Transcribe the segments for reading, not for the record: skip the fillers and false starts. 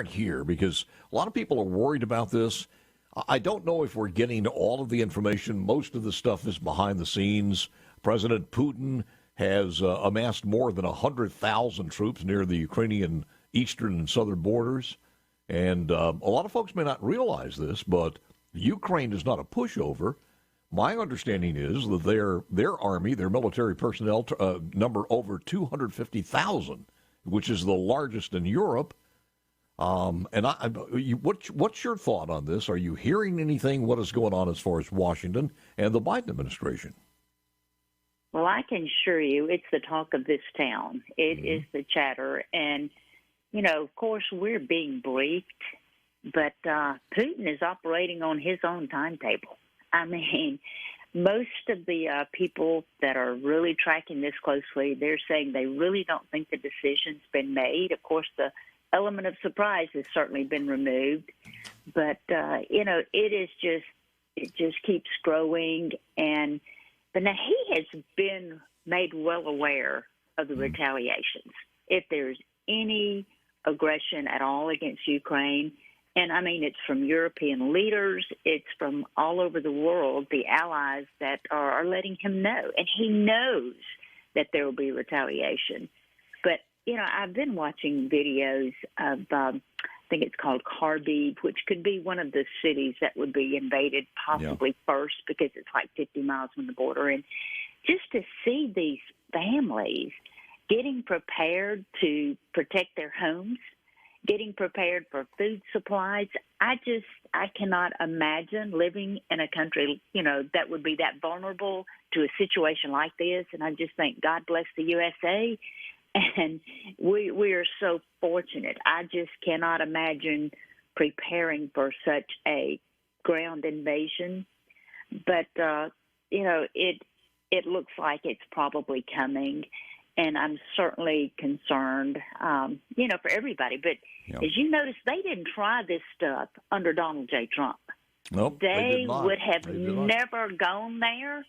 here because a lot of people are worried about this. I don't know if we're getting all of the information. Most of the stuff is behind the scenes. President Putin has amassed more than 100,000 troops near the Ukrainian eastern and southern borders. And a lot of folks may not realize this, but Ukraine is not a pushover. My understanding is that their army, their military personnel number over 250,000, which is the largest in Europe. What's your thought on this? Are you hearing anything? What is going on as far as Washington and the Biden administration? Well, I can assure you it's the talk of this town. It is the chatter. And, of course, we're being briefed, but Putin is operating on his own timetable. I mean, most of the people that are really tracking this closely, they're saying they really don't think the decision's been made. Of course, the element of surprise has certainly been removed, but it just keeps growing, but now he has been made well aware of the retaliations. If there's any aggression at all against Ukraine, and I mean it's from European leaders, it's from all over the world, the allies that are letting him know, and he knows that there will be retaliation. But I've been watching videos of, I think it's called Kharkiv, which could be one of the cities that would be invaded possibly first because it's like 50 miles from the border. And just to see these families getting prepared to protect their homes, getting prepared for food supplies, I cannot imagine living in a country, that would be that vulnerable to a situation like this. And I just think God bless the USA. And we are so fortunate. I just cannot imagine preparing for such a ground invasion. But, it looks like it's probably coming. And I'm certainly concerned, for everybody. But as you notice, they didn't try this stuff under Donald J. Trump. Nope, they would have never gone there.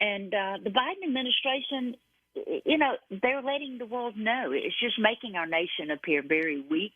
And the Biden administration, they're letting the world know. It's just making our nation appear very weak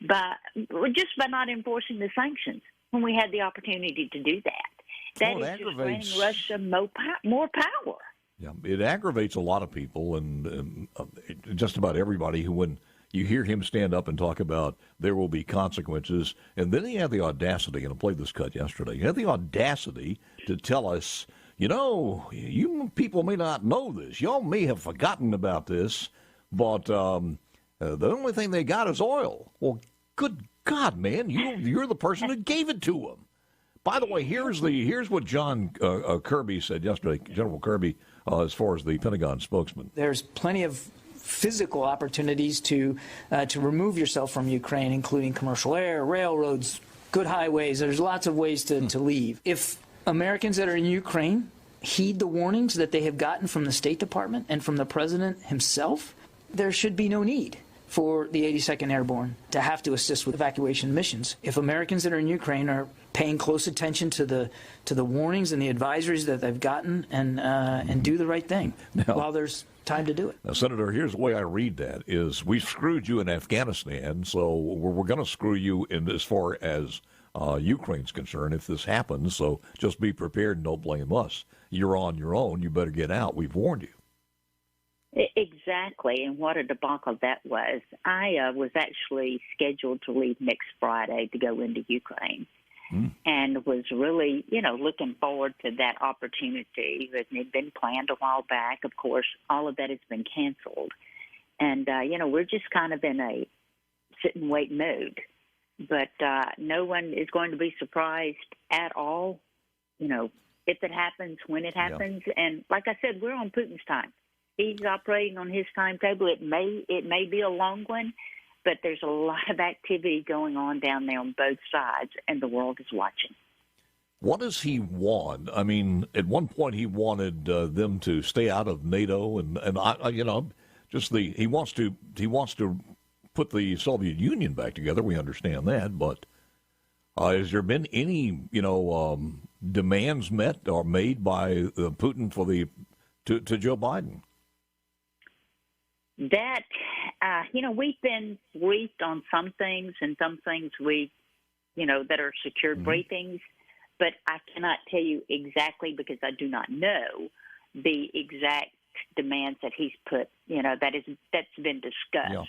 by not enforcing the sanctions when we had the opportunity to do that. That is just granting Russia more power. Yeah, it aggravates a lot of people and just about everybody who, when you hear him stand up and talk about there will be consequences, and then he had the audacity, and I played this cut yesterday, he had the audacity to tell us, you people may not know this. Y'all may have forgotten about this, but the only thing they got is oil. Well, good God, man, you're the person who gave it to them. By the way, here's what John Kirby said yesterday, General Kirby, as far as the Pentagon spokesman. There's plenty of physical opportunities to remove yourself from Ukraine, including commercial air, railroads, good highways. There's lots of ways to leave. If Americans that are in Ukraine heed the warnings that they have gotten from the State Department and from the President himself, there should be no need for the 82nd Airborne to have to assist with evacuation missions. If Americans that are in Ukraine are paying close attention to the warnings and the advisories that they've gotten and do the right thing while there's time to do it. Now, Senator, here's the way I read that is we screwed you in Afghanistan, so we're going to screw you in as far as Ukraine's concerned if this happens, so just be prepared and don't blame us. You're on your own. You better get out. We've warned you. Exactly, and what a debacle that was. I was actually scheduled to leave next Friday to go into Ukraine and was really, looking forward to that opportunity. It had been planned a while back. Of course, all of that has been canceled. And, we're just kind of in a sit-and-wait mode. But no one is going to be surprised at all, if it happens, when it happens. Yeah. And like I said, we're on Putin's time. He's operating on his timetable. It may be a long one, but there's a lot of activity going on down there on both sides, and the world is watching. What does he want? I mean, at one point he wanted them to stay out of NATO, and he wants to put the Soviet Union back together. We understand that, but has there been any demands met or made by Putin to Joe Biden? that, we've been briefed on some things, and some things that are secured briefings, but I cannot tell you exactly because I do not know the exact demands that he's put, that's been discussed. Yeah.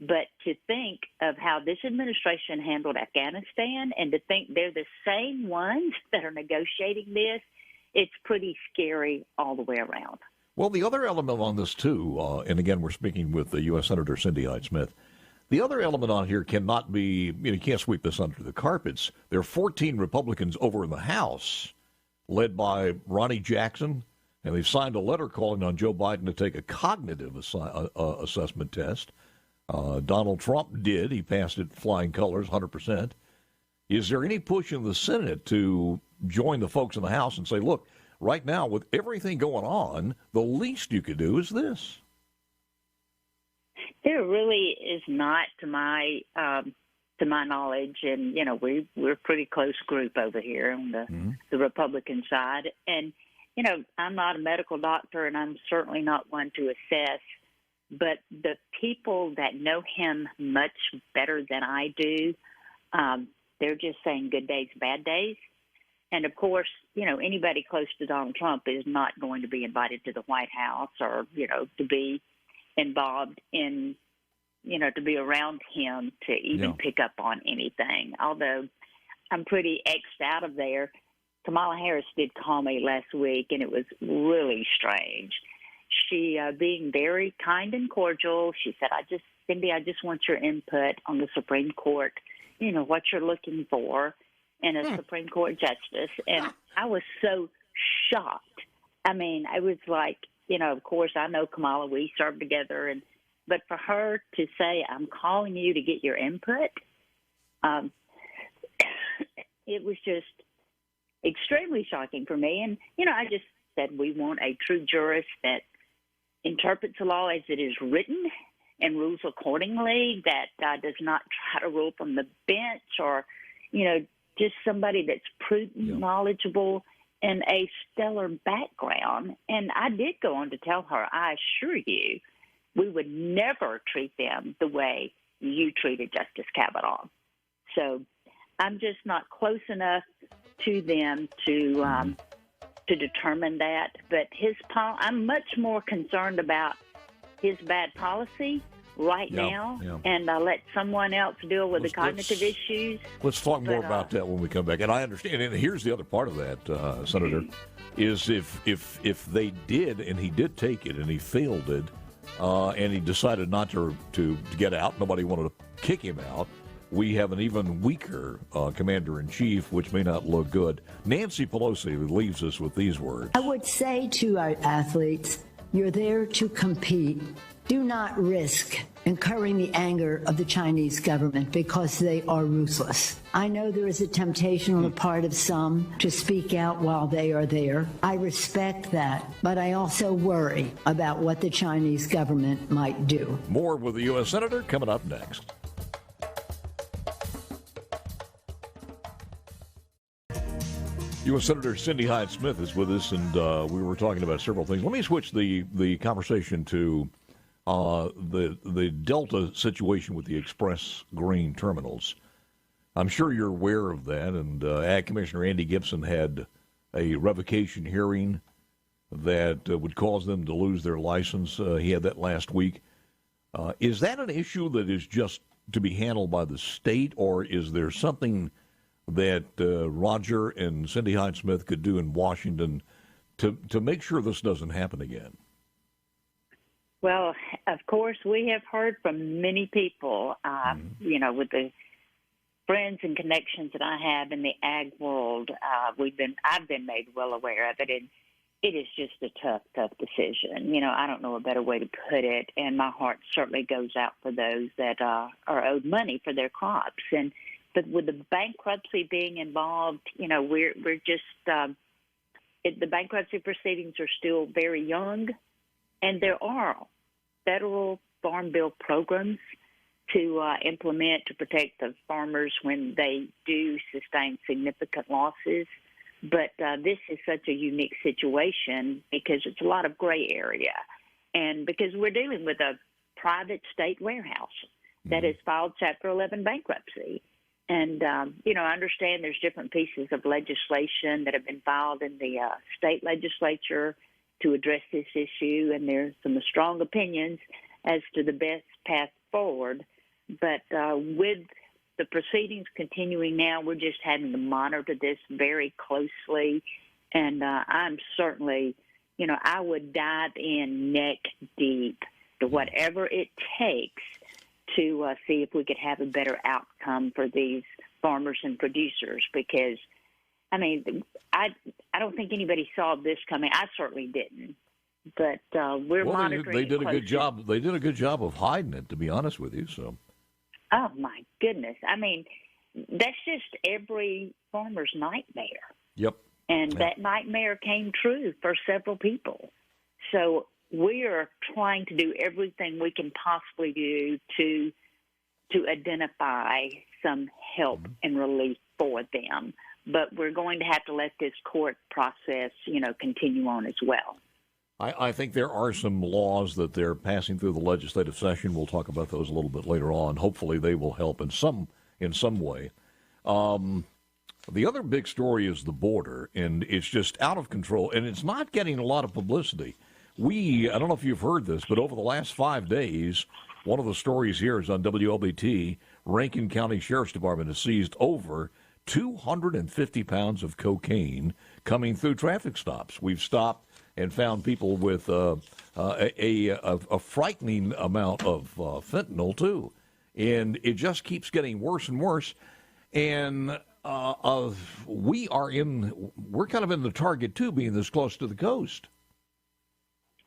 But to think of how this administration handled Afghanistan and to think they're the same ones that are negotiating this, it's pretty scary all the way around. Well, the other element on this, too, and again, we're speaking with the U.S. Senator Cindy Hyde-Smith, the other element on here cannot be, you can't sweep this under the carpets. There are 14 Republicans over in the House, led by Ronnie Jackson, and they've signed a letter calling on Joe Biden to take a cognitive assessment test. Donald Trump did. He passed it flying colors, 100%. Is there any push in the Senate to join the folks in the House and say, look, right now, with everything going on, the least you could do is this? There really is not, to my knowledge, and we're a pretty close group over here on the Republican side. And I'm not a medical doctor, and I'm certainly not one to assess. But the people that know him much better than I do, they're just saying good days, bad days. And, of course, anybody close to Donald Trump is not going to be invited to the White House or, to be involved in, to be around him to even pick up on anything. Although I'm pretty X'd out of there. Kamala Harris did call me last week, and it was really strange. She, being very kind and cordial, she said, Cindy, I just want your input on the Supreme Court, what you're looking for in a Supreme Court justice. And I was so shocked. I mean, I was like, of course, I know Kamala, we served together, but for her to say, I'm calling you to get your input, it was just extremely shocking for me. And, I just said we want a true jurist that interprets the law as it is written and rules accordingly, that does not try to rule from the bench or, just somebody that's prudent, knowledgeable, and a stellar background. And I did go on to tell her, I assure you, we would never treat them the way you treated Justice Kavanaugh. So I'm just not close enough to them to determine that. But I'm much more concerned about his bad policy right now, and let someone else deal with the cognitive issues. Let's talk more about that when we come back. And I understand, and here's the other part of that, Senator, is if they did, and he did take it, and he failed it, and he decided not to get out, nobody wanted to kick him out, we have an even weaker commander-in-chief, which may not look good. Nancy Pelosi leaves us with these words. I would say to our athletes, you're there to compete. Do not risk incurring the anger of the Chinese government because they are ruthless. I know there is a temptation on the part of some to speak out while they are there. I respect that, but I also worry about what the Chinese government might do. More with the U.S. Senator coming up next. U.S. Senator Cindy Hyde-Smith is with us, and we were talking about several things. Let me switch the conversation to the Delta situation with the Express grain terminals. I'm sure you're aware of that, and Ag Commissioner Andy Gibson had a revocation hearing that would cause them to lose their license. He had that last week. Is that an issue that is just to be handled by the state, or is there something that Roger and Cindy Hyde-Smith could do in Washington to make sure this doesn't happen again? Well, of course, we have heard from many people, with the friends and connections that I have in the ag world. I've been made well aware of it, and it is just a tough decision. I don't know a better way to put it, and my heart certainly goes out for those that are owed money for their crops. But with the bankruptcy being involved, we're just the bankruptcy proceedings are still very young, and there are federal farm bill programs to implement to protect the farmers when they do sustain significant losses. But this is such a unique situation because it's a lot of gray area, and because we're dealing with a private state warehouse that has filed Chapter 11 bankruptcy. And, I understand there's different pieces of legislation that have been filed in the state legislature to address this issue, and there's some strong opinions as to the best path forward. But with the proceedings continuing now, we're just having to monitor this very closely. And I'm certainly, I would dive in neck deep to whatever it takes to see if we could have a better outcome for these farmers and producers. Because, I don't think anybody saw this coming. I certainly didn't. But we're monitoring. They did a good job. They did a good job of hiding it, to be honest with you. So. Oh my goodness! That's just every farmer's nightmare. Yep. And that nightmare came true for several people. So we are trying to do everything we can possibly do to identify some help and relief for them. But we're going to have to let this court process, continue on as well. I think there are some laws that they're passing through the legislative session. We'll talk about those a little bit later on. Hopefully they will help in some way. The other big story is the border, and it's just out of control, and it's not getting a lot of publicity. I don't know if you've heard this, but over the last 5 days, one of the stories here is on WLBT, Rankin County Sheriff's Department has seized over 250 pounds of cocaine coming through traffic stops. We've stopped and found people with a frightening amount of fentanyl, too. And it just keeps getting worse and worse. And we're kind of in the target, too, being this close to the coast.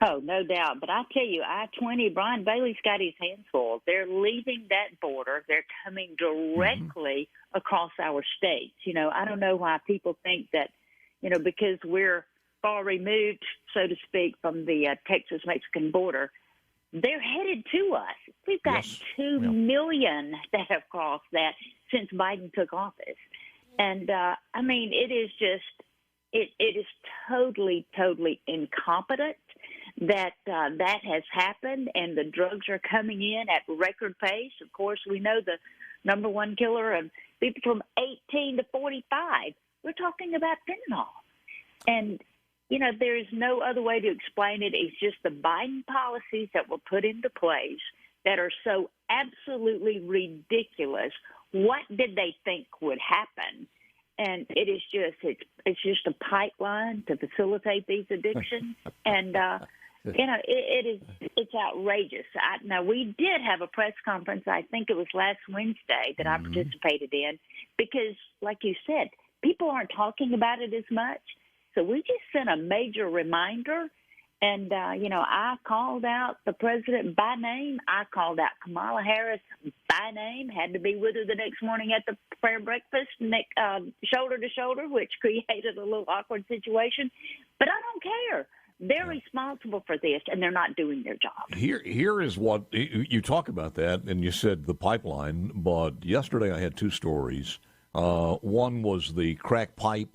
Oh, no doubt. But I tell you, I-20, Brian Bailey's got his hands full. They're leaving that border. They're coming directly across our states. I don't know why people think that, because we're far removed, so to speak, from the Texas-Mexican border, they're headed to us. We've got 2 million that have crossed that since Biden took office. And, it is just, it is totally, totally incompetent that that has happened, and the drugs are coming in at record pace. Of course, we know the number one killer of people from 18 to 45. We're talking about fentanyl. And, there is no other way to explain it. It's just the Biden policies that were put into place that are so absolutely ridiculous. What did they think would happen? And it is it's just a pipeline to facilitate these addictions. And, it's outrageous. Now, we did have a press conference, I think it was last Wednesday, that I participated in, because, like you said, people aren't talking about it as much. So we just sent a major reminder, and, I called out the president by name. I called out Kamala Harris by name, had to be with her the next morning at the prayer breakfast, shoulder to shoulder, which created a little awkward situation. But I don't care. They're responsible for this, and they're not doing their job. Here is what you talk about that, and you said the pipeline, but yesterday I had 2 stories. One was the crack pipes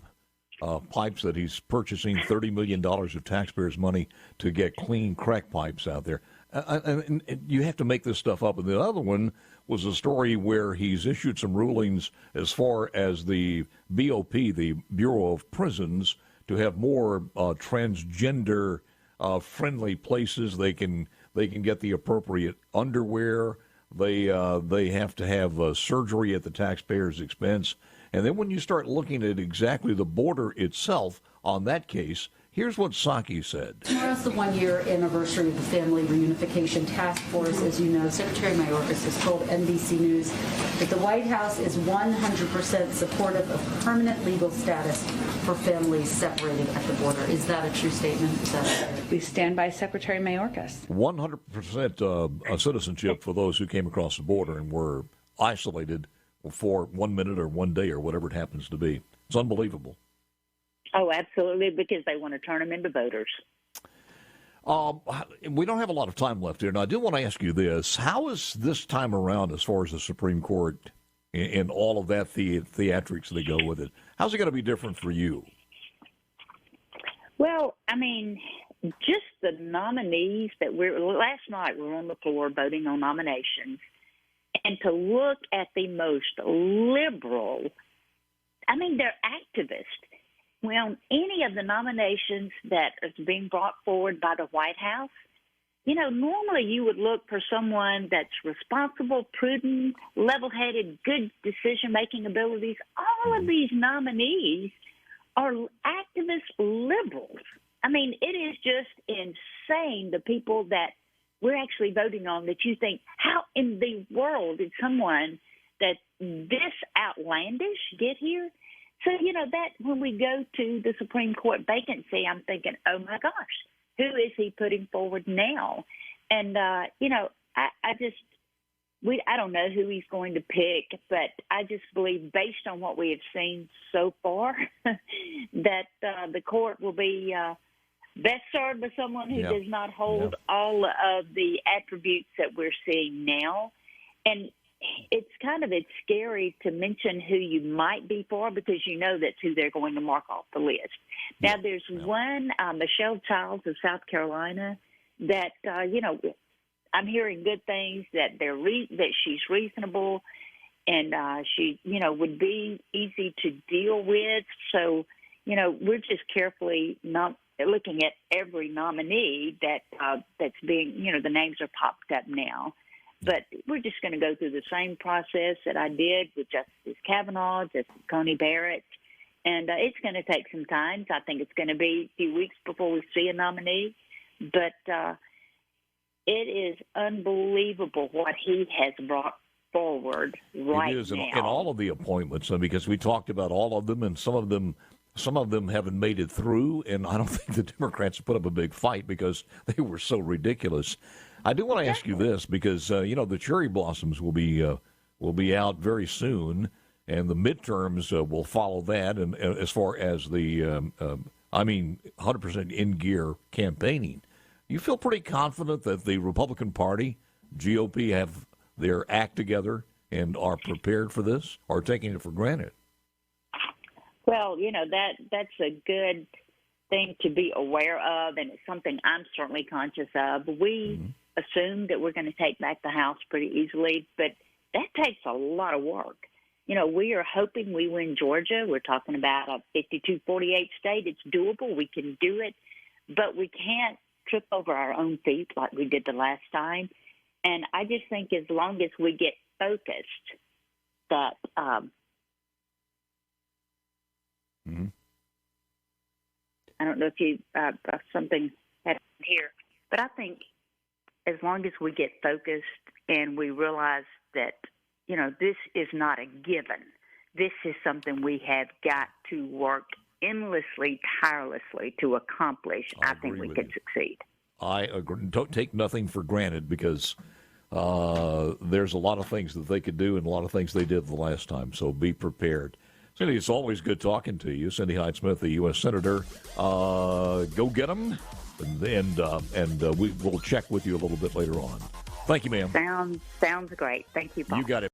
that he's purchasing, $30 million of taxpayers' money to get clean crack pipes out there. And you have to make this stuff up. And the other one was a story where he's issued some rulings as far as the BOP, the Bureau of Prisons, to have more transgender friendly places. They can get the appropriate underwear. They have to have surgery at the taxpayer's expense. And then when you start looking at exactly the border itself on that case, here's what Psaki said. Tomorrow's the one-year anniversary of the Family Reunification Task Force. As you know, Secretary Mayorkas has told NBC News that the White House is 100% supportive of permanent legal status for families separated at the border. Is that a true statement? We stand by Secretary Mayorkas. 100% citizenship for those who came across the border and were isolated for 1 minute or 1 day or whatever it happens to be. It's unbelievable. Oh, absolutely, because they want to turn them into voters. We don't have a lot of time left here, and I do want to ask you this. How is this time around as far as the Supreme Court and all of that theatrics that go with it? How's it going to be different for you? Well, just the nominees that last night we were on the floor voting on nominations, and to look at the most liberal, I mean, they're activists. Well, any of the nominations that is being brought forward by the White House, normally you would look for someone that's responsible, prudent, level-headed, good decision-making abilities. All of these nominees are activist liberals. I mean, it is just insane, the people that we're actually voting on, that you think, how in the world did someone that this outlandish get here? So, that when we go to the Supreme Court vacancy, I'm thinking, oh, my gosh, who is he putting forward now? And, I don't know who he's going to pick, but I just believe, based on what we have seen so far, that the court will be best served by someone who does not hold all of the attributes that we're seeing now. And it's scary to mention who you might be for, because that's who they're going to mark off the list. Now, there's one, Michelle Childs of South Carolina, that, I'm hearing good things, that that she's reasonable, and she, would be easy to deal with. So, we're just carefully not looking at every nominee that's being, the names are popped up now. But we're just going to go through the same process that I did with Justice Kavanaugh, Justice Coney Barrett, and it's going to take some time. So I think it's going to be a few weeks before we see a nominee. But it is unbelievable what he has brought forward right now. It is, and all of the appointments, because we talked about all of them, and some of them haven't made it through, and I don't think the Democrats put up a big fight because they were so ridiculous. I do want to ask you this, because the cherry blossoms will be out very soon, and the midterms will follow that. And as far as the 100% in gear campaigning, you feel pretty confident that the Republican Party, GOP, have their act together and are prepared for this, or taking it for granted? Well, that's a good thing to be aware of, and it's something I'm certainly conscious of. We assume that we're going to take back the House pretty easily, but that takes a lot of work. We are hoping we win Georgia. We're talking about a 52-48 state. It's doable. We can do it, but we can't trip over our own feet like we did the last time. And I just think as long as we get focused, that I don't know if you something happened here, but I think as long as we get focused and we realize that, this is not a given. This is something we have got to work endlessly, tirelessly to accomplish. I think we can succeed. I agree. Don't take nothing for granted, because there's a lot of things that they could do and a lot of things they did the last time. So be prepared. Cindy, it's always good talking to you. Cindy Hyde-Smith, the U.S. Senator. Go get them, and we'll check with you a little bit later on. Thank you, ma'am. Sounds great. Thank you, Bob. You got it.